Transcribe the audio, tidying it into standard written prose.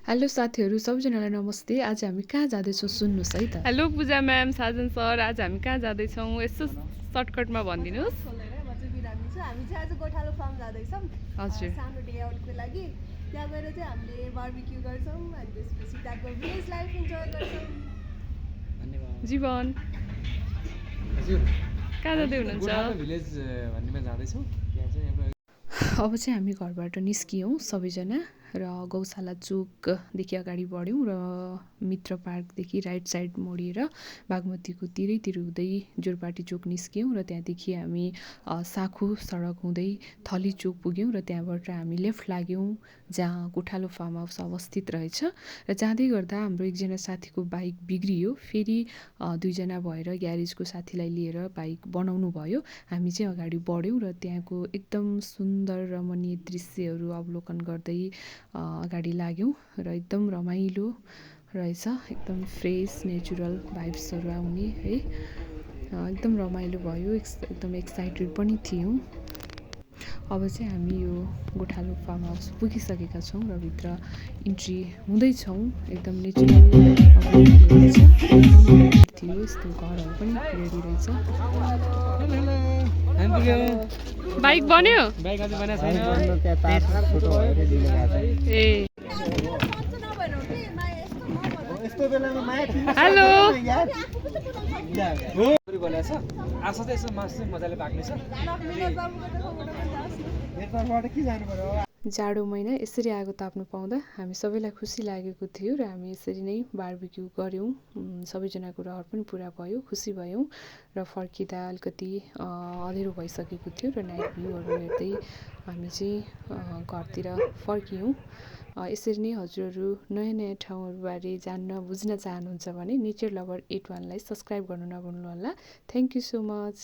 Hello साथीहरू सबैजनालाई नमस्ते। आज हामी कहाँ जाँदैछौँ सुन्नुहोस् है त। हेलो पूजा म्याम, साजन सर, आज हामी कहाँ जाँदैछौँ यसो सर्टकटमा भनिदिनुहोस्। हामी चाहिँ आज गोठालो फार्म जाँदैछौँ हजुर। सानो डे आउटको लागि। त्यहाँ गएर चाहिँ हामीले बार्बिक्यू गर्छौँ अनि त्यसपछि त्यहाँको भिलेज लाइफ इन्जोय गर्छौँ। जीवन हजुर कहाँ जाँदै हुनुहुन्छ? भिलेज भन्नेमा जाँदैछौँ। त्यहाँ चाहिँ अब चाहिँ हामी घरबाट निस्कियौँ सबैजना र गौशाला चोकदेखि अगाडि बढ्यौँ र मित्र पार्कदेखि राइट साइड मोडेर बागमतीको तिरैतिर हुँदै जोरपाटी चोक निस्क्यौँ र त्यहाँदेखि हामी साखु सडक हुँदै थली चोक पुग्यौँ र त्यहाँबाट हामी लेफ्ट लाग्यौँ जहाँ गोठालो फार्म हाउस अवस्थित रहेछ। र जाँदै गर्दा हाम्रो एकजना साथीको बाइक बिग्रियो, फेरि दुईजना भएर ग्यारेजको साथीलाई लिएर बाइक बनाउनु भयो। हामी चाहिँ अगाडि बढ्यौँ र त्यहाँको एकदम सुन्दर रमणीय दृश्यहरू अवलोकन गर्दै अगाडि लाग्यौँ र एकदम रमाइलो रहेछ, एकदम फ्रेस नेचुरल भाइब्सहरू आउने है, एकदम रमाइलो भयो, एकदम एक्साइटेड पनि थियौँ। अब चाहिँ हामी यो गोठालो फार्म हाउस पुगिसकेका छौँ र भित्र इन्ट्री हुँदैछौँ। एकदम नेचुरल थियो, यस्तो घरहरू पनि रेडी रहेछ। बाइक बन्यो? बाइक अझै बनाएको छैन। ए हेलो बनाएको छ। आशा चाहिँ यसो मासु चाहिँ मजाले पाक्नेछ। जाडो महिना यसरी आगो ताप्नु पाउँदा हामी सबैलाई खुसी लागेको थियो र हामी यसरी नै बार्बिक्यू गऱ्यौँ। सबैजनाको रहर पनि पुरा भयो, खुसी भयौँ र फर्किँदा अलिकति अँधेरो भइसकेको थियो र नाइट भ्यूहरू हेर्दै हामी चाहिँ घरतिर फर्कियौँ। यसरी नै हजुरहरू नयाँ नयाँ ठाउँहरूबारे जान्न बुझ्न चाहनुहुन्छ भने नेचर लभर 81लाई सब्सक्राइब गर्नु नभुल्नुहोला। Thank you so much.